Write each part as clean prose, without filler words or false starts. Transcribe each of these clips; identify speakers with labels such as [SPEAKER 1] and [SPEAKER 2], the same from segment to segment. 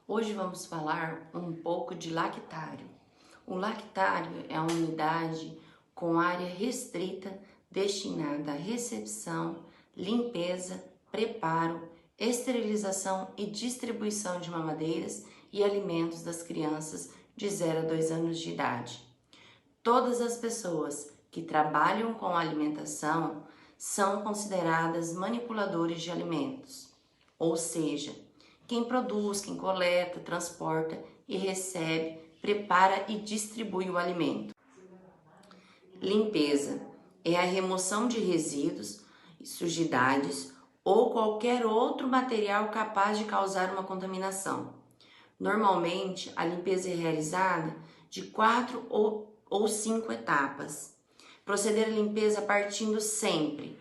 [SPEAKER 1] Hoje vamos falar um pouco de lactário. O lactário é uma unidade com área restrita destinada à recepção, limpeza, preparo, esterilização e distribuição de mamadeiras e alimentos das crianças de 0 a 2 anos de idade. Todas as pessoas que trabalham com alimentação são consideradas manipuladores de alimentos, ou seja, quem produz, quem coleta, transporta e recebe, prepara e distribui o alimento. Limpeza é a remoção de resíduos, sujidades ou qualquer outro material capaz de causar uma contaminação. Normalmente, a limpeza é realizada de 4 ou 5 etapas. Proceder à limpeza partindo sempre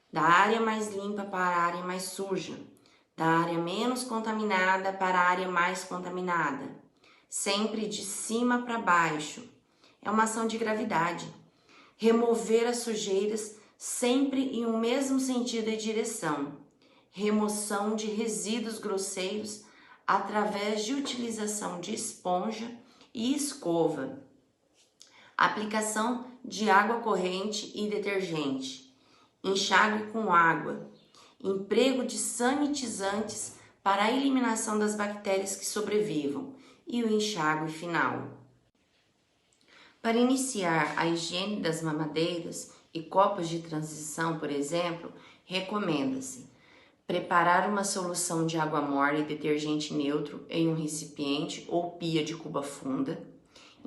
[SPEAKER 1] da área mais limpa para a área mais suja, da área menos contaminada para a área mais contaminada, sempre de cima para baixo. É uma ação de gravidade. Remover as sujeiras sempre em um mesmo sentido e direção. Remoção de resíduos grosseiros através de utilização de esponja e escova. Aplicação de água corrente e detergente. Enxágue com água. Emprego de sanitizantes para a eliminação das bactérias que sobrevivam e o enxágue final. Para iniciar a higiene das mamadeiras e copos de transição, por exemplo, recomenda-se preparar uma solução de água morna e detergente neutro em um recipiente ou pia de cuba funda.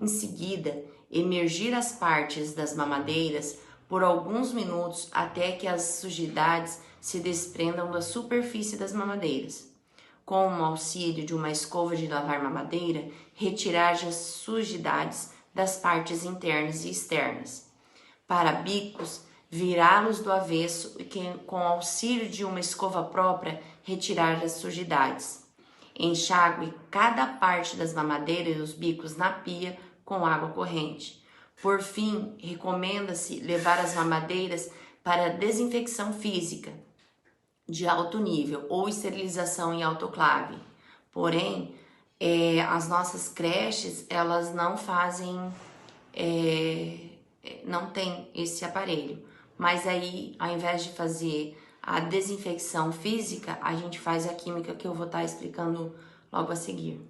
[SPEAKER 1] Em seguida, emergir as partes das mamadeiras por alguns minutos até que as sujidades se desprendam da superfície das mamadeiras. Com o auxílio de uma escova de lavar mamadeira, retirar as sujidades das partes internas e externas. Para bicos, virá-los do avesso e com o auxílio de uma escova própria, retirar as sujidades. Enxague cada parte das mamadeiras e os bicos na pia com água corrente. Por fim, recomenda-se levar as mamadeiras para desinfecção física de alto nível ou esterilização em autoclave. Porém, as nossas creches, elas não fazem, não tem esse aparelho. Mas aí, ao invés de fazer a desinfecção física, a gente faz a química que eu vou estar explicando logo a seguir.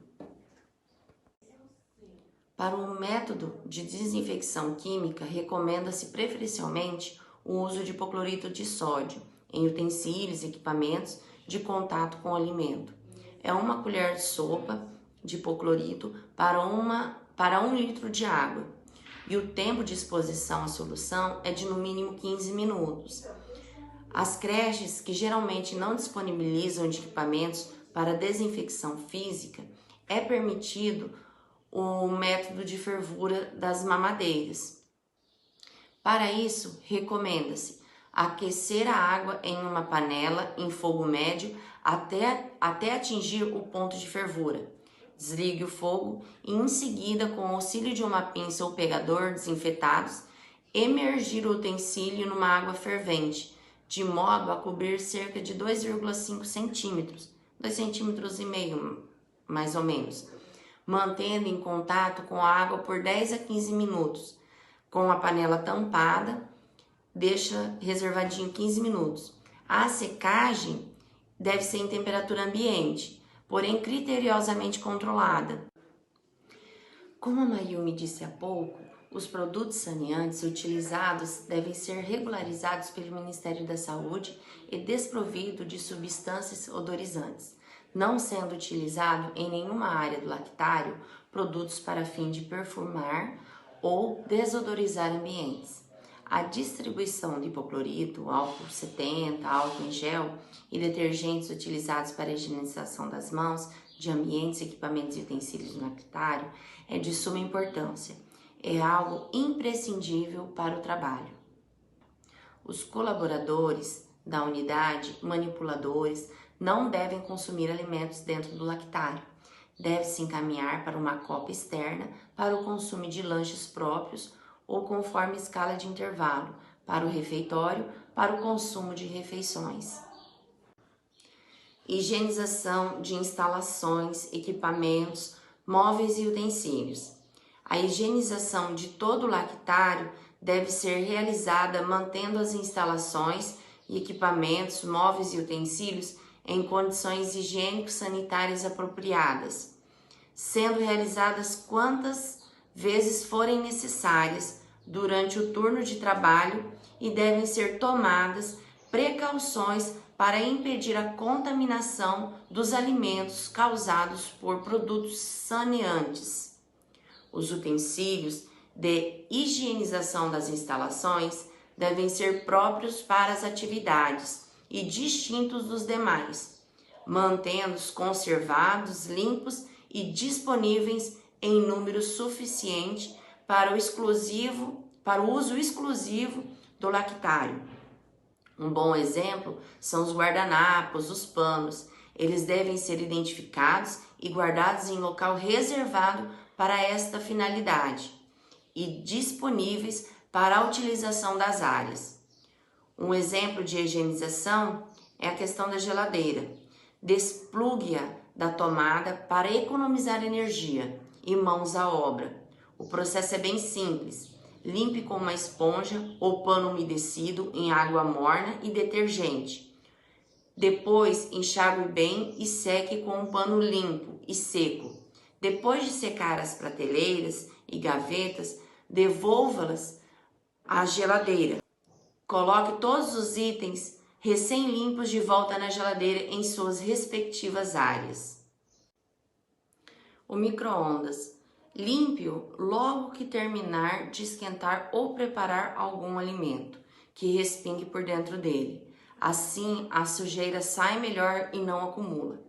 [SPEAKER 1] Para o método de desinfecção química, recomenda-se preferencialmente o uso de hipoclorito de sódio em utensílios e equipamentos de contato com o alimento. É 1 colher de sopa de hipoclorito para 1 litro de água. E o tempo de exposição à solução é de no mínimo 15 minutos. As creches que geralmente não disponibilizam de equipamentos para desinfecção física, é permitido o método de fervura das mamadeiras. Para isso, recomenda-se aquecer a água em uma panela em fogo médio até atingir o ponto de fervura. Desligue o fogo e, em seguida, com o auxílio de uma pinça ou pegador desinfetados, emergir o utensílio numa água fervente, de modo a cobrir cerca de 2,5 centímetros, 2,5 cm mais ou menos, mantendo em contato com a água por 10 a 15 minutos. Com a panela tampada, deixa reservadinho 15 minutos. A secagem deve ser em temperatura ambiente, porém criteriosamente controlada. Como a Mayumi disse há pouco, os produtos saneantes utilizados devem ser regularizados pelo Ministério da Saúde e desprovidos de substâncias odorizantes, não sendo utilizado em nenhuma área do lactário produtos para fim de perfumar ou desodorizar ambientes. A distribuição de hipoclorito, álcool 70, álcool em gel e detergentes utilizados para a higienização das mãos, de ambientes, equipamentos e utensílios do lactário é de suma importância. É algo imprescindível para o trabalho. Os colaboradores da unidade, manipuladores, não devem consumir alimentos dentro do lactário. Deve-se encaminhar para uma copa externa para o consumo de lanches próprios ou conforme escala de intervalo, para o refeitório, para o consumo de refeições. Higienização de instalações, equipamentos, móveis e utensílios. A higienização de todo o lactário deve ser realizada mantendo as instalações e equipamentos, móveis e utensílios em condições higiênico-sanitárias apropriadas, sendo realizadas quantas vezes forem necessárias durante o turno de trabalho e devem ser tomadas precauções para impedir a contaminação dos alimentos causados por produtos saneantes. Os utensílios de higienização das instalações devem ser próprios para as atividades e distintos dos demais, mantendo-os conservados, limpos e disponíveis em número suficiente para o uso exclusivo do lactário. Um bom exemplo são os guardanapos, os panos. Eles devem ser identificados e guardados em local reservado para esta finalidade e disponíveis para a utilização das áreas. Um exemplo de higienização é a questão da geladeira. Desplugue-a da tomada para economizar energia e mãos à obra. O processo é bem simples. Limpe com uma esponja ou pano umedecido em água morna e detergente. Depois, enxague bem e seque com um pano limpo e seco. Depois de secar as prateleiras e gavetas, devolva-las à geladeira. Coloque todos os itens recém-limpos de volta na geladeira em suas respectivas áreas. O micro-ondas. Limpe-o logo que terminar de esquentar ou preparar algum alimento que respingue por dentro dele. Assim, a sujeira sai melhor e não acumula.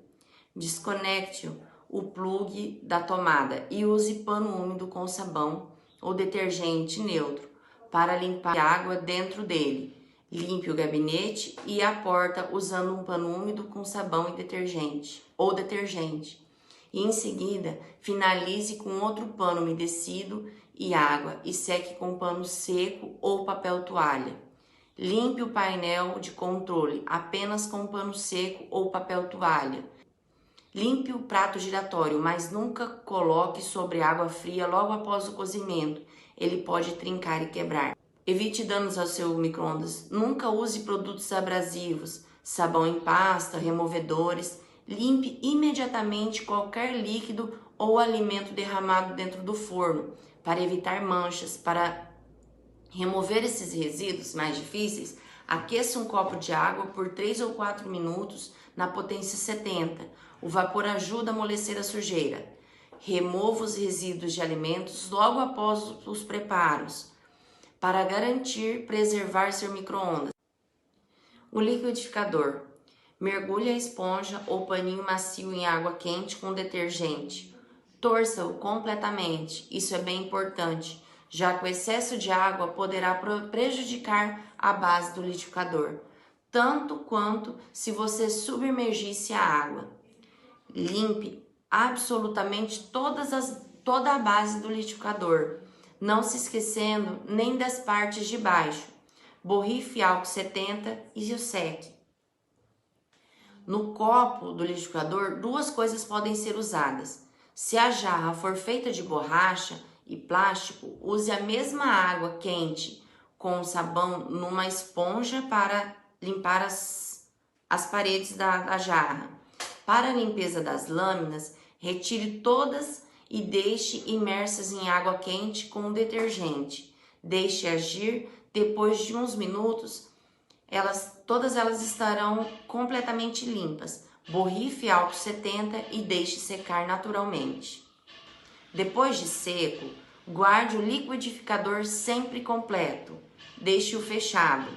[SPEAKER 1] Desconecte o plug da tomada e use pano úmido com sabão ou detergente neutro para limpar a água dentro dele. Limpe o gabinete e a porta usando um pano úmido com sabão e detergente. E em seguida, finalize com outro pano umedecido e água e seque com pano seco ou papel toalha. Limpe o painel de controle apenas com pano seco ou papel toalha. Limpe o prato giratório, mas nunca coloque sobre água fria logo após o cozimento. Ele pode trincar e quebrar. Evite danos ao seu micro-ondas. Nunca use produtos abrasivos, sabão em pasta, removedores. Limpe imediatamente qualquer líquido ou alimento derramado dentro do forno para evitar manchas. Para remover esses resíduos mais difíceis, aqueça um copo de água por 3 ou 4 minutos na potência 70. O vapor ajuda a amolecer a sujeira. Remova os resíduos de alimentos logo após os preparos, para garantir preservar seu micro-ondas. O liquidificador. Mergulhe a esponja ou paninho macio em água quente com detergente. Torça-o completamente, isso é bem importante, já que o excesso de água poderá prejudicar a base do liquidificador, tanto quanto se você submergisse a água. Limpe absolutamente toda a base do liquidificador, não se esquecendo nem das partes de baixo. Borrife álcool 70 e o seque. No copo do liquidificador, 2 coisas podem ser usadas. Se a jarra for feita de borracha e plástico, use a mesma água quente com sabão numa esponja para limpar as paredes da jarra. Para a limpeza das lâminas, retire todas e deixe imersas em água quente com detergente. Deixe agir, depois de uns minutos, todas elas estarão completamente limpas. Borrife álcool 70 e deixe secar naturalmente. Depois de seco, guarde o liquidificador sempre completo. Deixe-o fechado.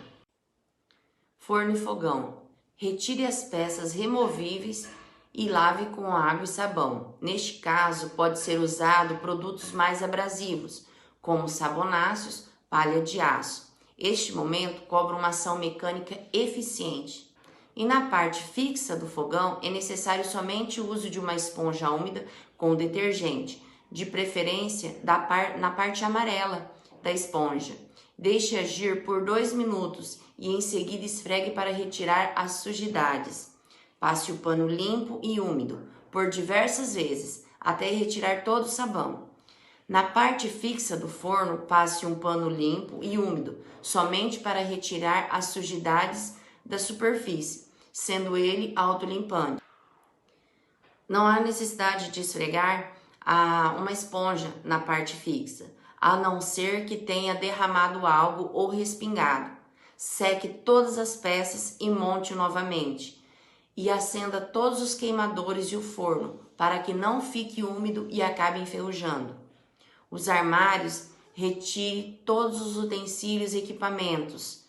[SPEAKER 1] Forno e fogão. Retire as peças removíveis e lave com água e sabão. Neste caso, pode ser usado produtos mais abrasivos, como sabonáceos, palha de aço. Este momento cobra uma ação mecânica eficiente. E na parte fixa do fogão é necessário somente o uso de uma esponja úmida com detergente, de preferência na parte amarela da esponja. Deixe agir por 2 minutos e em seguida esfregue para retirar as sujidades. Passe o pano limpo e úmido por diversas vezes até retirar todo o sabão. Na parte fixa do forno, passe um pano limpo e úmido, somente para retirar as sujidades da superfície, sendo ele autolimpante. Não há necessidade de esfregar uma esponja na parte fixa, a não ser que tenha derramado algo ou respingado. Seque todas as peças e monte novamente. E acenda todos os queimadores e o forno, para que não fique úmido e acabe enferrujando. Os armários, retire todos os utensílios e equipamentos.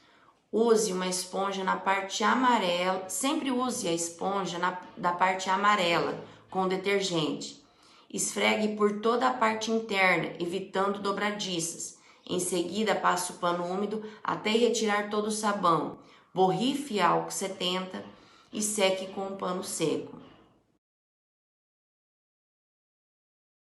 [SPEAKER 1] Use uma esponja na parte amarela, sempre use a esponja da parte amarela com detergente. Esfregue por toda a parte interna, evitando dobradiças. Em seguida, passe o pano úmido até retirar todo o sabão. Borrife álcool 70 e seque com um pano seco.